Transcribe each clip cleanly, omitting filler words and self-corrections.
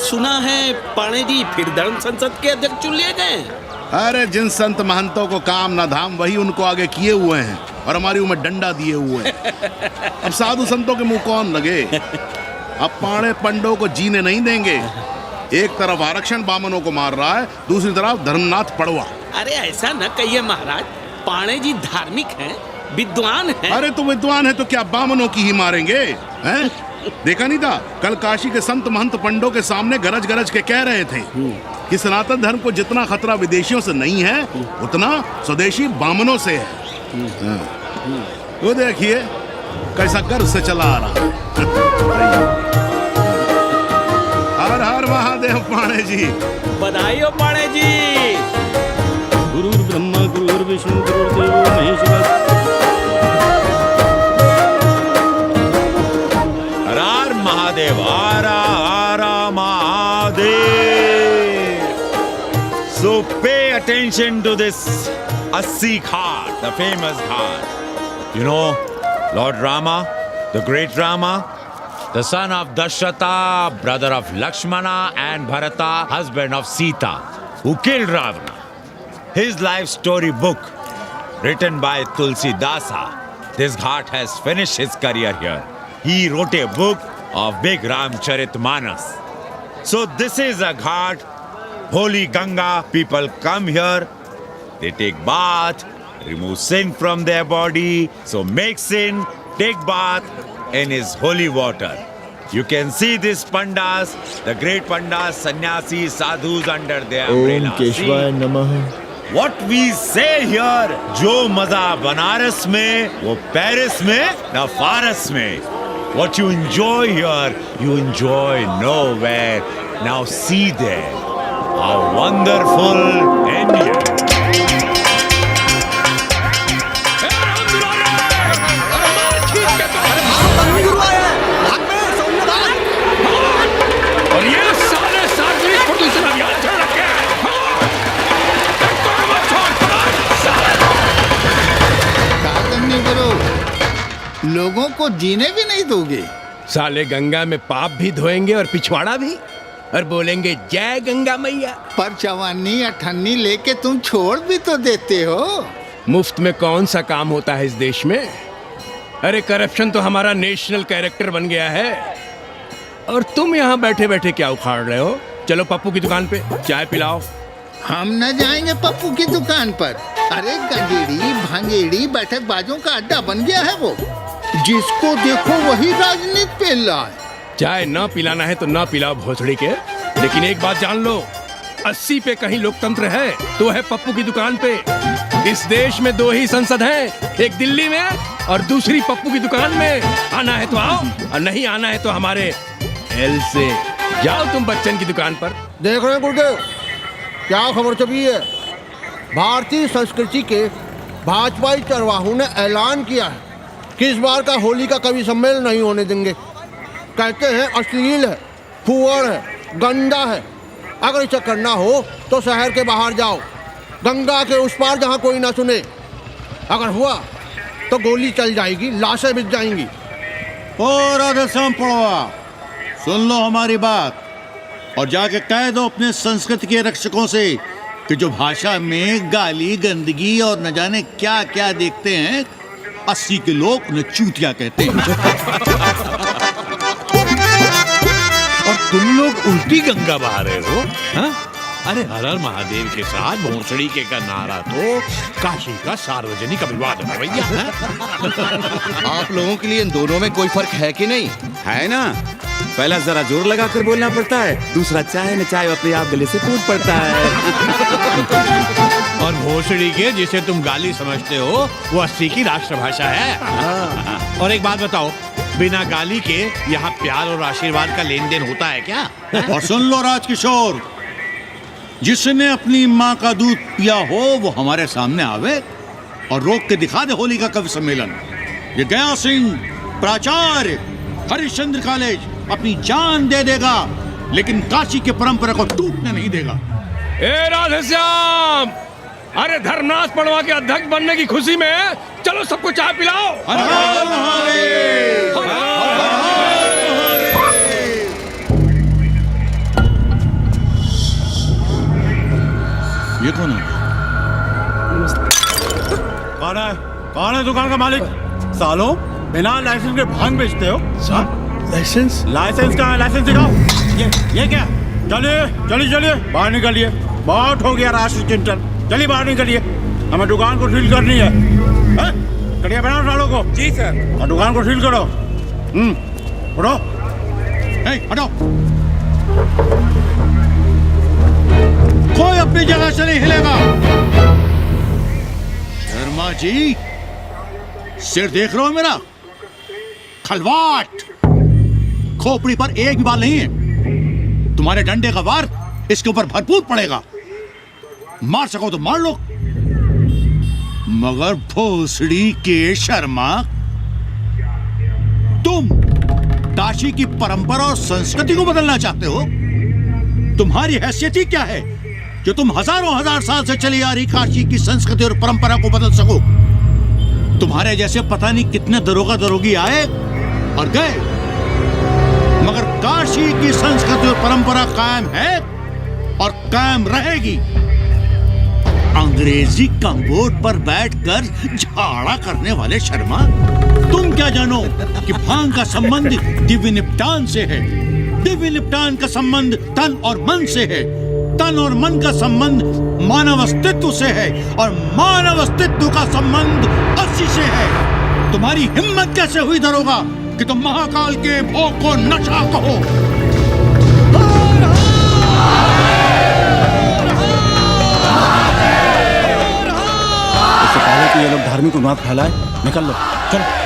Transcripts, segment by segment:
सुना है पाणे जी फिर धर्म संसद के अध्यक्ष चुन लिए गए। अरे जिन संत महंतों को काम ना धाम वही उनको आगे किए हुए हैं और हमारी उम्र डंडा दिए हुए हैं। अब साधु संतों के मुंह कौन लगे। अब पाणे पंडों को जीने नहीं देंगे। एक तरफ आरक्षण बामनों को मार रहा है, दूसरी तरफ धर्मनाथ पड़वा। अरे ऐसा न कहिए महाराज, पाणे जी धार्मिक हैं, विद्वान हैं। अरे तो विद्वान है तो क्या बामनों की ही मारेंगे हैं? देखा नहीं था कल काशी के संत महंत पंडों के सामने गरज गरज के कह रहे थे कि सनातन धर्म को जितना खतरा विदेशियों से नहीं है उतना स्वदेशी बामनों से है। वो देखिए कैसा गर्व से चला आ रहा। हर हर महादेव पाणे जी। बधाई हो पाणे जी। गुरुर् ब्रह्मा गुरुर्विष्णु गुरुर्देवो Maheshwar. Mahadev, Ara Ara Mahadev. So pay attention to this Assi Ghat, the famous ghat. You know, Lord Rama, the great Rama, the son of Dasharatha, brother of Lakshmana and Bharata, husband of Sita, who killed Ravana. His life story book, written by Tulsi Dasa. This ghat has finished his career here. He wrote a book of big Ramcharitmanas. So this is a ghat, holy Ganga. People come here, they take bath, remove sin from their body. So make sin, take bath in his holy water. You can see these pandas, the great pandas, sannyasis, sadhus under their umbrella. Om Keshwaya Namah. What we say here, जो मजा बनारस में, वो Paris में, न फारस में. What you enjoy here, you enjoy nowhere. Now see there, how wonderful India. और ये सारे सार्वजनिक प्रदूषण अभियान चल रखे हैं। लोगों को जीने भी नहीं दोगे। साले गंगा में पाप भी धोएंगे और पिछवाड़ा भी, और बोलेंगे जय गंगा मैया। पर चवानी अठन्नी लेके तुम छोड़ भी तो देते हो। मुफ्त में कौन सा काम होता है इस देश में। अरे करप्शन तो हमारा नेशनल कैरेक्टर बन गया है। और तुम यहाँ बैठे बैठे क्या उखाड़ रहे हो। चलो पप्पू की दुकान पे चाय पिलाओ। हम न जाएंगे पप्पू की दुकान पर। अरे गंजेड़ी भांगेड़ी बैठक बाजों का अड्डा बन गया है वो। जिसको देखो वही राजनीति पेल रहा है। चाय न पिलाना है तो न पिलाओ भोसड़ी के, लेकिन एक बात जान लो, 80 पे कहीं लोकतंत्र है तो है पप्पू की दुकान पे। इस देश में 2 ही संसद हैं, एक दिल्ली में और दूसरी पप्पू की दुकान में। आना है तो आओ और नहीं आना है तो हमारे एल से जाओ तुम बच्चन की दुकान पर। देख रहे हैं गुरुदेव, क्या खबर छपी है। भारतीय संस्कृति के भाजपाई चरवाहों ने ऐलान किया है कि इस बार का होली का कवि सम्मेलन नहीं होने देंगे। कहते हैं अश्लील है, फुहड़ है, गंदा है। अगर इसे करना हो तो शहर के बाहर जाओ, गंगा के उस पार जहाँ कोई ना सुने। अगर हुआ तो गोली चल जाएगी, लाशें बिक जाएंगी। और राधेश्याम पड़वा, सुन लो हमारी बात और जाके कह दो अपने संस्कृति के रक्षकों से कि जो भाषा में गाली गंदगी और न जाने क्या क्या देखते हैं, 80 के लोग उन्हें चूतिया कहते हैं। और तुम लोग उल्टी गंगा बहा रहे हो, हाँ? अरे हर हर महादेव के साथ भोसड़ी के का नारा तो काशी का सार्वजनिक अभिवादन है भैया। आप लोगों के लिए इन दोनों में कोई फर्क है कि नहीं? है ना। पहला जरा जोर लगा कर बोलना पड़ता है, दूसरा चाहे न चाहे अपने आप गले से कूद पड़ता है। और भोसड़ी के जिसे तुम गाली समझते हो वो 80 की राष्ट्रभाषा है। और एक बात बताओ, बिना गाली के यहाँ प्यार और आशीर्वाद का लेन देन होता है क्या? और सुन लो राजकिशोर, जिसने अपनी माँ का दूध पिया हो वो हमारे सामने आवे और रोक के दिखा दे होली का कवि सम्मेलन। ये गया सिंह प्राचार्य हरिश्चंद्र कॉलेज अपनी जान दे देगा, लेकिन काशी के परंपरा को टूटने नहीं देगा। ए राधेश्याम, अरे धर्मनाथ पड़वा के अध्यक्ष बनने की खुशी में चलो सबको चाय पिलाओ। हर हर महादेव, हर हर महादेव। ये कौन है? कौन है दुकान का मालिक? सालों बिना लाइसेंस के भांग बेचते हो? लाइसेंस? लाइसेंस कहाँ है? लाइसेंस दिखाओ। ये क्या? चलिए बाहर निकलिए। बहुत हो गया राशि चिंतन। चलिए बाहर निकलिए, हमें दुकान को सील करनी है। कड़िया बनाओ सालों को। जी सर। और दुकान को सील करो। उठो। हटो। कोई अपनी जगह से नहीं हिलेगा। शर्मा जी, सिर देख रहे हो मेरा? खलवाट, खोपड़ी पर एक भी बाल नहीं है। तुम्हारे डंडे का वार इसके ऊपर भरपूर पड़ेगा। मार सको तो मार लो, मगर भोसड़ी के शर्मा, तुम काशी की परंपरा और संस्कृति को बदलना चाहते हो? तुम्हारी हैसियत ही क्या है जो तुम हजारों हजार साल से चली आ रही काशी की संस्कृति और परंपरा को बदल सको? तुम्हारे जैसे पता नहीं कितने दरोगा दरोगी आए और गए, मगर काशी की संस्कृति और परंपरा कायम है और कायम रहेगी। अंग्रेजी कम्बोर्ड पर बैठकर झाड़ा करने वाले शर्मा, तुम क्या जानो कि भांग का संबंध दिव्य निपटान से है। दिव्य निपटान का संबंध तन और मन से है। तन और मन का संबंध मानव अस्तित्व से है और मानव अस्तित्व का संबंध अस्सी से है। तुम्हारी हिम्मत कैसे हुई दरोगा कि तुम महाकाल के भोग को नशा कहो? इससे पहले कि ये लोग धार्मिक उन्माद फैलाए, निकल लो, चलो।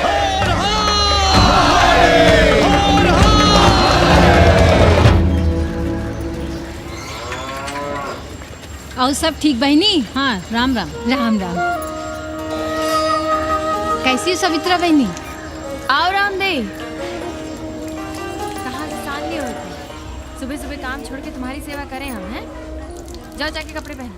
और सब ठीक बहनी? हाँ, राम राम। राम राम। कैसी हो सवित्रा बहनी? आओ रामदेव। कहाँ से साल नहीं होते, सुबह सुबह काम छोड़ के तुम्हारी सेवा करें हम, हैं? जाओ जाके कपड़े पहनो।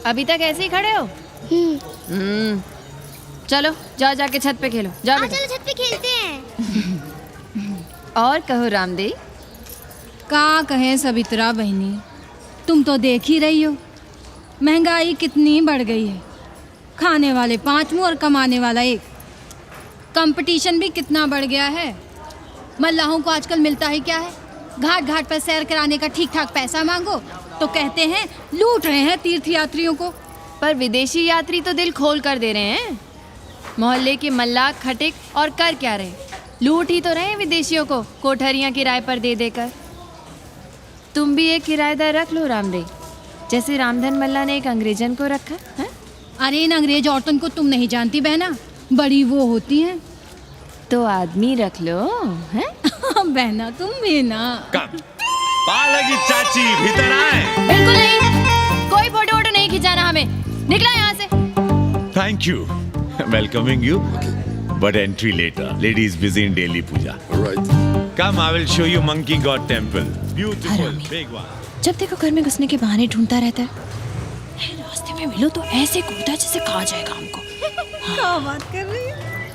अभी तक ऐसे ही खड़े हो? चलो जाओ जाके छत पे खेलो। जाओ चलो छत पे खेलते हैं। और कहो रामदेव। का कहे सवित्रा बहनी, तुम तो देख ही रही हो महंगाई कितनी बढ़ गई है। खाने वाले 5 मुंह और कमाने वाला 1। कंपटीशन भी कितना बढ़ गया है। मल्लाहों को आजकल मिलता ही क्या है? घाट घाट पर सैर कराने का ठीक ठाक पैसा मांगो तो कहते हैं लूट रहे हैं तीर्थ यात्रियों को। पर विदेशी यात्री तो दिल खोल कर दे रहे हैं। मोहल्ले के मल्लाह खटिक और कर क्या रहे? लूट ही तो रहे हैं विदेशियों को कोठरियां किराए पर दे देकर। तुम भी एक किराएदार रख लो रामदेव, जैसे रामधन मल्ला ने एक अंग्रेजन को रखा है। अरे इन अंग्रेज औरतों को तुम नहीं जानती बहना, बड़ी वो होती हैं। तो आदमी रख लो, हैं? बहना तुम भी ना। पालकी चाची भीतर आए। बिल्कुल नहीं, कोई फोटो वोटो नहीं खिंचाना हमें। निकला यहाँ से। Thank you. Welcoming you, but entry later. Ladies busy in daily puja. Right. Come, I will show you Monkey God Temple. Beautiful, big one. जब देखो घर में घुसने के बहाने ढूंढता रहता है। रास्ते में मिलो तो ऐसे कूदा जैसे खा जाएगा हमको। क्या बात कर रही है?